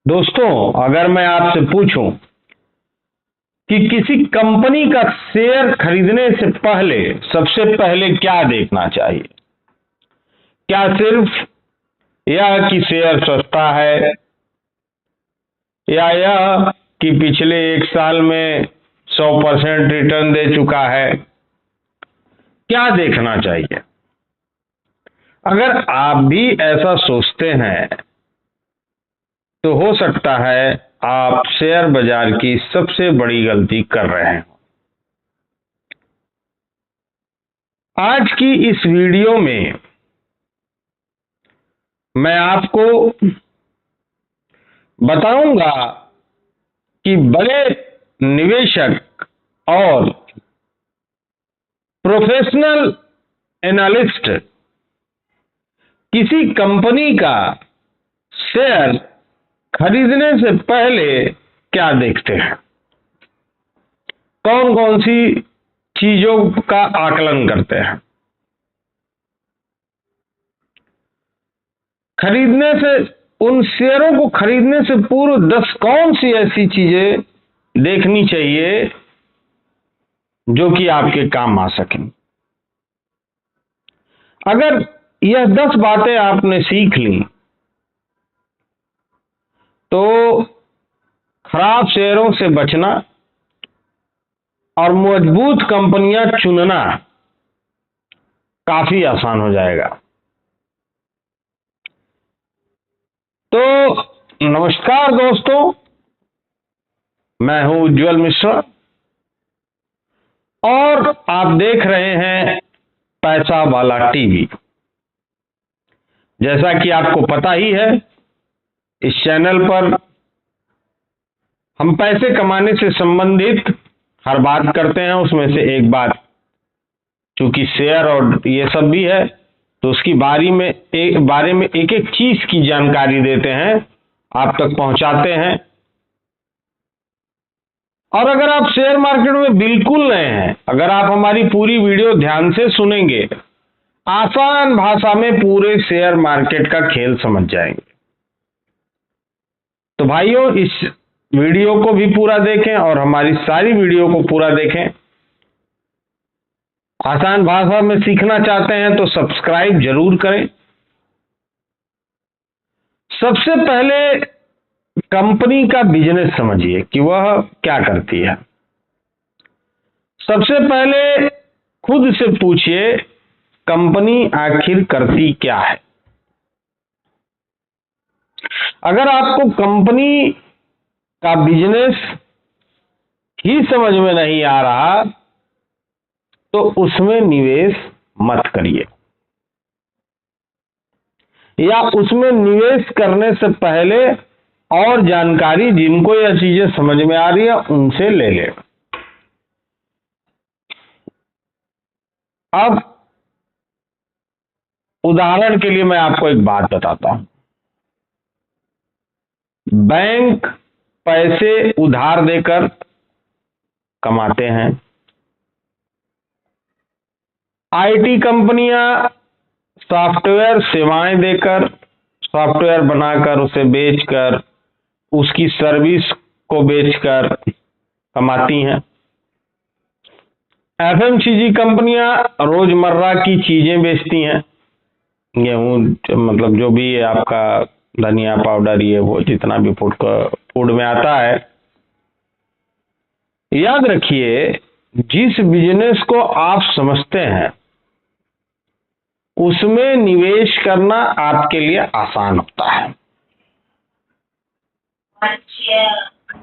दोस्तों, अगर मैं आपसे पूछूं कि किसी कंपनी का शेयर खरीदने से पहले सबसे पहले क्या देखना चाहिए? क्या सिर्फ यह कि शेयर सस्ता है, या यह कि पिछले 1 साल में 100% रिटर्न दे चुका है? क्या देखना चाहिए? अगर आप भी ऐसा सोचते हैं तो हो सकता है आप शेयर बाजार की सबसे बड़ी गलती कर रहे हैं। आज की इस वीडियो में मैं आपको बताऊंगा कि बड़े निवेशक और प्रोफेशनल एनालिस्ट किसी कंपनी का शेयर खरीदने से पहले क्या देखते हैं, कौन कौन सी चीजों का आकलन करते हैं। खरीदने से उन शेयरों को खरीदने से पूर्व 10 कौन सी ऐसी चीजें देखनी चाहिए जो कि आपके काम आ सकें। अगर यह 10 बातें आपने सीख ली तो खराब शेयरों से बचना और मजबूत कंपनियां चुनना काफी आसान हो जाएगा। तो नमस्कार दोस्तों, मैं हूं उज्जवल मिश्रा और आप देख रहे हैं पैसा वाला टीवी। जैसा कि आपको पता ही है, इस चैनल पर हम पैसे कमाने से संबंधित हर बात करते हैं। उसमें से एक बात, चूंकि शेयर और ये सब भी है, तो उसकी बारे में एक एक चीज की जानकारी देते हैं, आप तक पहुंचाते हैं। और अगर आप शेयर मार्केट में बिल्कुल नए हैं, अगर आप हमारी पूरी वीडियो ध्यान से सुनेंगे, आसान भाषा में पूरे शेयर मार्केट का खेल समझ जाएंगे। तो भाइयों, इस वीडियो को भी पूरा देखें और हमारी सारी वीडियो को पूरा देखें। आसान भाषा में सीखना चाहते हैं तो सब्सक्राइब जरूर करें। सबसे पहले कंपनी का बिजनेस समझिए कि वह क्या करती है। सबसे पहले खुद से पूछिए, कंपनी आखिर करती क्या है। अगर आपको कंपनी का बिजनेस ही समझ में नहीं आ रहा तो उसमें निवेश मत करिए, या उसमें निवेश करने से पहले और जानकारी जिनको यह चीजें समझ में आ रही है उनसे ले ले। अब उदाहरण के लिए मैं आपको एक बात बताता हूं। बैंक पैसे उधार देकर कमाते हैं, आईटी कंपनियां सॉफ्टवेयर सेवाएं देकर, सॉफ्टवेयर बनाकर उसे बेचकर, उसकी सर्विस को बेचकर कमाती हैं। एफएमसीजी कंपनियां रोजमर्रा की चीजें बेचती हैं, गेहूं, मतलब जो भी है आपका धनिया पाउडर, ये वो जितना भी फूड में आता है। याद रखिए, जिस बिजनेस को आप समझते हैं उसमें निवेश करना आपके लिए आसान होता है।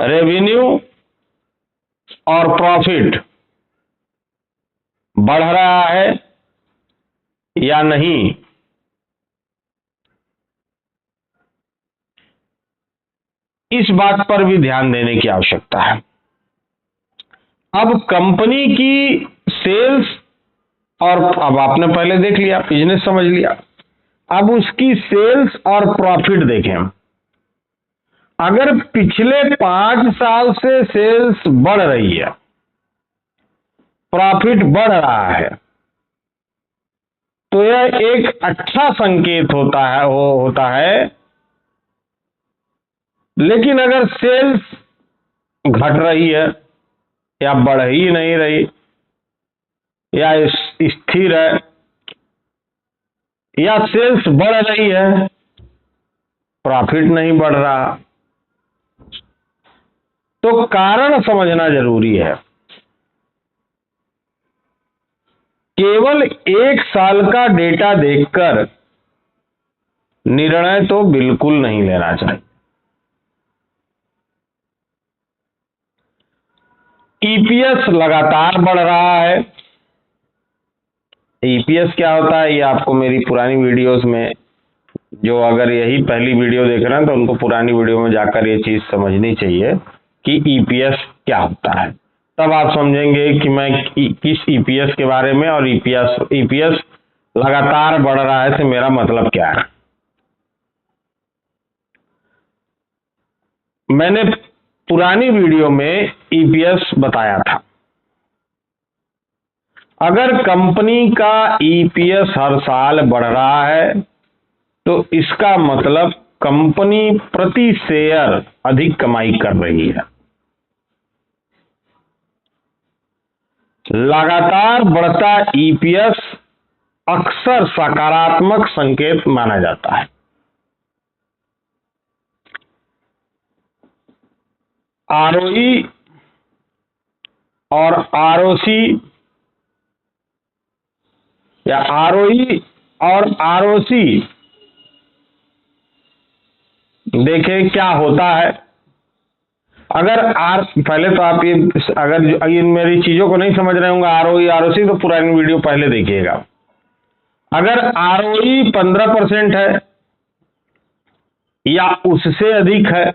रेवेन्यू और प्रॉफिट बढ़ रहा है या नहीं, इस बात पर भी ध्यान देने की आवश्यकता है। अब कंपनी की सेल्स, और अब आपने पहले देख लिया, बिजनेस समझ लिया, अब उसकी सेल्स और प्रॉफिट देखें। अगर पिछले 5 साल से सेल्स बढ़ रही है, प्रॉफिट बढ़ रहा है, तो यह एक अच्छा संकेत होता है लेकिन अगर सेल्स घट रही है या बढ़ ही नहीं रही या स्थिर है या सेल्स बढ़ रही है, प्रॉफिट नहीं बढ़ रहा, तो कारण समझना जरूरी है। केवल एक साल का डेटा देखकर निर्णय तो बिल्कुल नहीं लेना चाहिए। ईपीएस लगातार बढ़ रहा है। ईपीएस क्या होता है, ये आपको मेरी पुरानी वीडियोस में, जो अगर यही पहली वीडियो देख रहे हैं तो उनको पुरानी वीडियो में जाकर ये चीज समझनी चाहिए कि ईपीएस क्या होता है। तब आप समझेंगे कि मैं किस ईपीएस के बारे में, और ईपीएस लगातार बढ़ रहा है से मेरा मतलब क्या है। मैंने पुरानी वीडियो में ईपीएस बताया था। अगर कंपनी का ईपीएस हर साल बढ़ रहा है तो इसका मतलब कंपनी प्रति शेयर अधिक कमाई कर रही है। लगातार बढ़ता ईपीएस अक्सर सकारात्मक संकेत माना जाता है। आरओई और आरओसी या आरओई और आरओसी देखें क्या होता है। अगर पहले तो आप ये, अगर इन मेरी चीजों को नहीं समझ रहे होंगे आरओई आरओसी, तो पुरानी वीडियो पहले देखिएगा। अगर आरओई 15% है या उससे अधिक है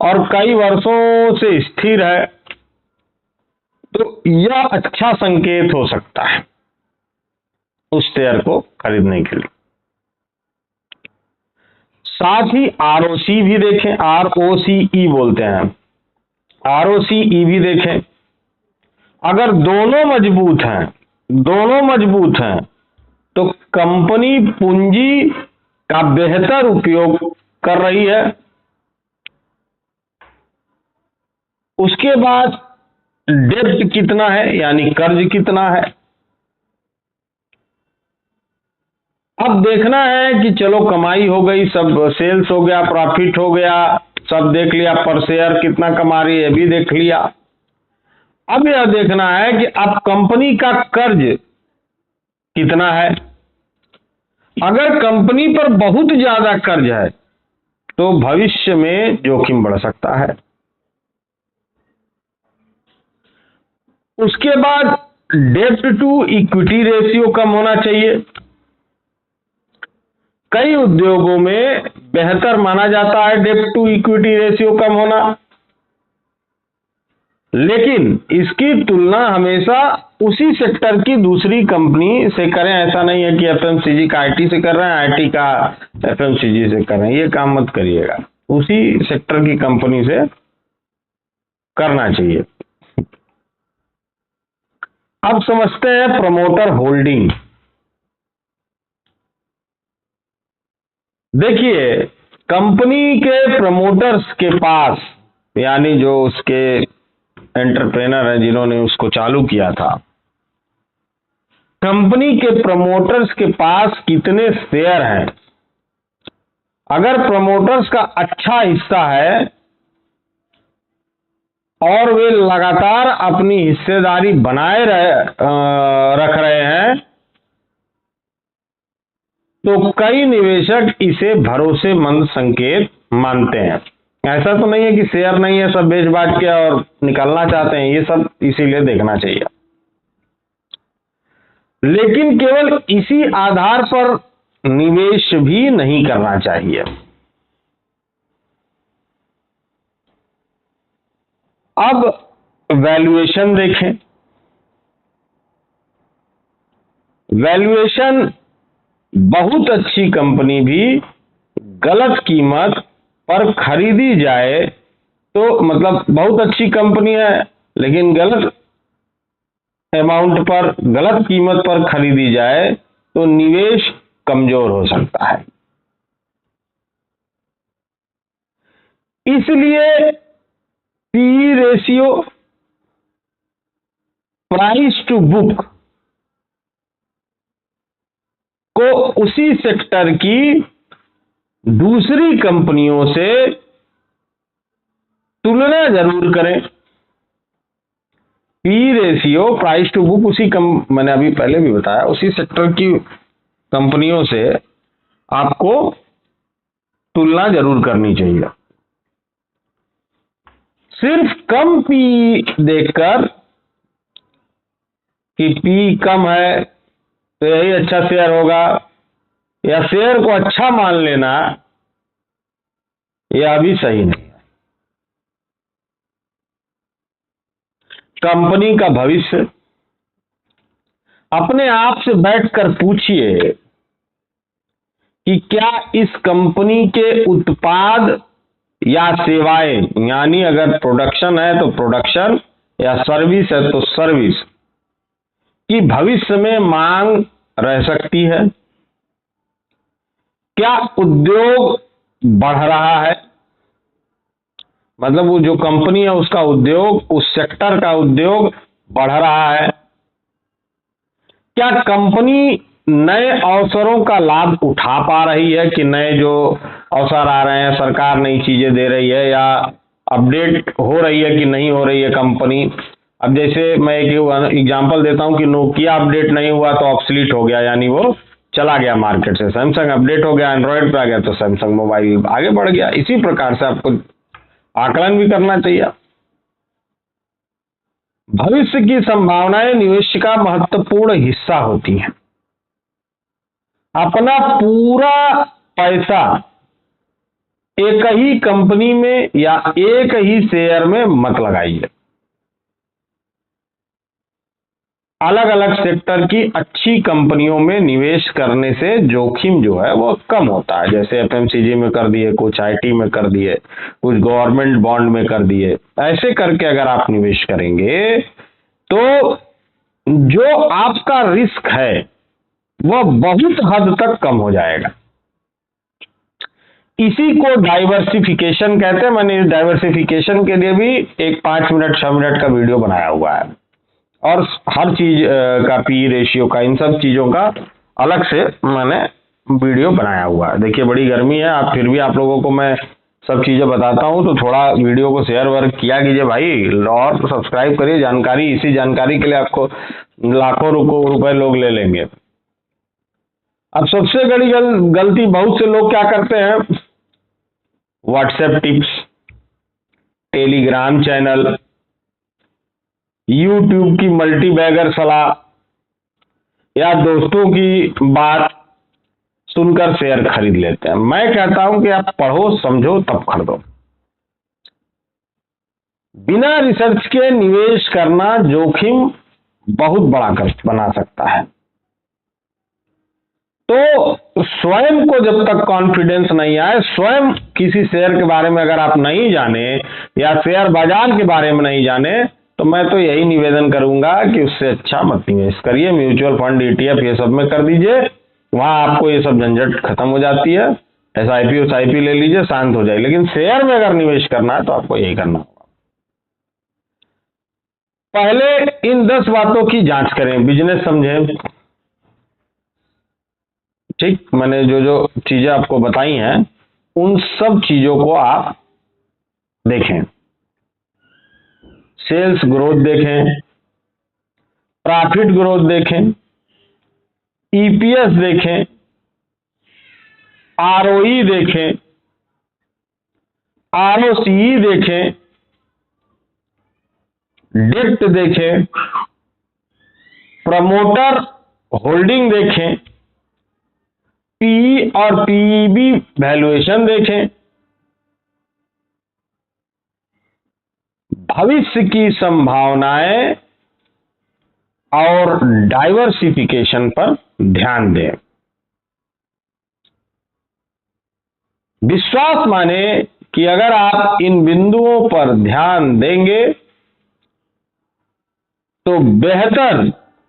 और कई वर्षों से स्थिर है तो यह अच्छा संकेत हो सकता है उस शेयर को खरीदने के लिए। साथ ही आरओसी भी देखें, आरओसीई बोलते हैं, आरओसीई भी देखें। अगर दोनों मजबूत हैं तो कंपनी पूंजी का बेहतर उपयोग कर रही है। उसके बाद डेब्ट कितना है, यानी कर्ज कितना है। अब देखना है कि चलो कमाई हो गई, सब सेल्स हो गया, प्रॉफिट हो गया, सब देख लिया, पर शेयर कितना कमा रही है भी देख लिया। अब यह देखना है कि अब कंपनी का कर्ज कितना है। अगर कंपनी पर बहुत ज्यादा कर्ज है तो भविष्य में जोखिम बढ़ सकता है। उसके बाद डेब्ट टू इक्विटी रेशियो कम होना चाहिए। कई उद्योगों में बेहतर माना जाता है डेब्ट टू इक्विटी रेशियो कम होना, लेकिन इसकी तुलना हमेशा उसी सेक्टर की दूसरी कंपनी से करें। ऐसा नहीं है कि एफएमसीजी का आईटी से कर रहे हैं, आईटी का एफएमसीजी से कर रहे हैं, ये काम मत करिएगा। उसी सेक्टर की कंपनी से करना चाहिए। अब समझते हैं प्रमोटर होल्डिंग। देखिए, कंपनी के प्रमोटर्स के पास, यानी जो उसके एंटरप्रेनर हैं जिन्होंने उसको चालू किया था, कंपनी के प्रमोटर्स के पास कितने शेयर हैं। अगर प्रमोटर्स का अच्छा हिस्सा है और वे लगातार अपनी हिस्सेदारी बनाए रख रहे हैं तो कई निवेशक इसे भरोसेमंद संकेत मानते हैं। ऐसा तो नहीं है कि शेयर नहीं है, सब बेच बांट के और निकलना चाहते हैं, ये सब इसीलिए देखना चाहिए। लेकिन केवल इसी आधार पर निवेश भी नहीं करना चाहिए। अब वैल्यूएशन देखें। वैल्यूएशन, बहुत अच्छी कंपनी भी गलत कीमत पर खरीदी जाए तो, मतलब बहुत अच्छी कंपनी है लेकिन गलत अमाउंट पर, गलत कीमत पर खरीदी जाए तो निवेश कमजोर हो सकता है। इसलिए PE ratio, price to book को उसी सेक्टर की दूसरी कंपनियों से तुलना जरूर करें। P ratio, price to book मैंने अभी पहले भी बताया, उसी सेक्टर की कंपनियों से आपको तुलना जरूर करनी चाहिए। सिर्फ कम पी देखकर कि पी कम है तो यही अच्छा शेयर होगा, या शेयर को अच्छा मान लेना, यह अभी सही नहीं है। कंपनी का भविष्य, अपने आप से बैठकर पूछिए कि क्या इस कंपनी के उत्पाद या सेवाएं, यानी अगर प्रोडक्शन है तो प्रोडक्शन, या सर्विस है तो सर्विस की भविष्य में मांग रह सकती है। क्या उद्योग बढ़ रहा है, मतलब वो जो कंपनी है उसका उद्योग, उस सेक्टर का उद्योग बढ़ रहा है। क्या कंपनी नए अवसरों का लाभ उठा पा रही है, कि नए जो अवसर आ रहे हैं, सरकार नई चीजें दे रही है, या अपडेट हो रही है कि नहीं हो रही है कंपनी। अब जैसे मैं एक एग्जांपल देता हूं कि नोकिया अपडेट नहीं हुआ तो ऑब्सलीट हो गया, यानी वो चला गया मार्केट से। सैमसंग अपडेट हो गया, एंड्रॉयड पे आ गया तो सैमसंग मोबाइल आगे बढ़ गया। इसी प्रकार से आपको आकलन भी करना चाहिए। भविष्य की संभावनाएं निवेश का महत्वपूर्ण हिस्सा होती हैं। अपना पूरा पैसा एक ही कंपनी में या एक ही शेयर में मत लगाइए। अलग अलग सेक्टर की अच्छी कंपनियों में निवेश करने से जोखिम जो है वो कम होता है। जैसे एफएमसीजी में कर दिए, कुछ आईटी में कर दिए, कुछ गवर्नमेंट बॉन्ड में कर दिए। ऐसे करके अगर आप निवेश करेंगे तो जो आपका रिस्क है वह बहुत हद तक कम हो जाएगा। इसी को डाइवर्सिफिकेशन कहते हैं। मैंने इस डाइवर्सिफिकेशन के लिए भी एक 5 मिनट 6 मिनट का वीडियो बनाया हुआ है, और हर चीज का पी रेशियो का, इन सब चीजों का अलग से मैंने वीडियो बनाया हुआ है। देखिए बड़ी गर्मी है, आप फिर भी आप लोगों को मैं सब चीजें बताता हूं, तो थोड़ा वीडियो को शेयर वर्क किया कीजिए भाई, और सब्सक्राइब करिए। जानकारी, इसी जानकारी के लिए आपको लाखों रुपए लोग ले लेंगे। अब सबसे बड़ी गलती बहुत से लोग क्या करते हैं, WhatsApp tips, Telegram channel, YouTube की मल्टी बैगर सलाह, या दोस्तों की बात सुनकर शेयर खरीद लेते हैं। मैं कहता हूं कि आप पढ़ो, समझो, तब खरीदो। बिना रिसर्च के निवेश करना जोखिम बहुत बड़ा बना सकता है। तो स्वयं को जब तक कॉन्फिडेंस नहीं आए, स्वयं किसी शेयर के बारे में अगर आप नहीं जाने या शेयर बाजार के बारे में नहीं जाने, तो मैं तो यही निवेदन करूंगा कि उससे अच्छा मत निवेश करिए। म्यूचुअल फंड, ईटीएफ, ये सब में कर दीजिए, वहां आपको ये सब झंझट खत्म हो जाती है। एसआईपी ले लीजिए, शांत हो जाए। लेकिन शेयर में अगर निवेश करना है तो आपको यही करना होगा। पहले इन 10 बातों की जांच करें, बिजनेस समझें। ठीक, मैंने जो जो चीजें आपको बताई हैं उन सब चीजों को आप देखें। सेल्स ग्रोथ देखें, प्रॉफिट ग्रोथ देखें, ईपीएस देखें, आरओई देखें, आरओसीई देखें, डेप्ट देखें, प्रमोटर होल्डिंग देखें, पीई और पीईबी वैल्यूएशन देखें, भविष्य की संभावनाएं और डाइवर्सिफिकेशन पर ध्यान दें। विश्वास माने कि अगर आप इन बिंदुओं पर ध्यान देंगे तो बेहतर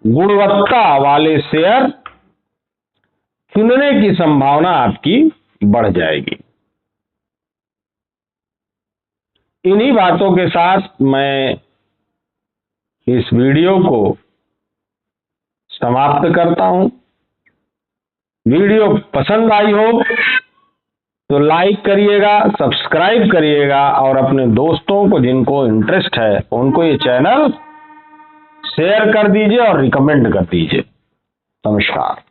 गुणवत्ता वाले शेयर चुनने की संभावना आपकी बढ़ जाएगी। इन्हीं बातों के साथ मैं इस वीडियो को समाप्त करता हूं। वीडियो पसंद आई हो तो लाइक करिएगा, सब्सक्राइब करिएगा और अपने दोस्तों को जिनको इंटरेस्ट है उनको ये चैनल शेयर कर दीजिए और रिकमेंड कर दीजिए। नमस्कार।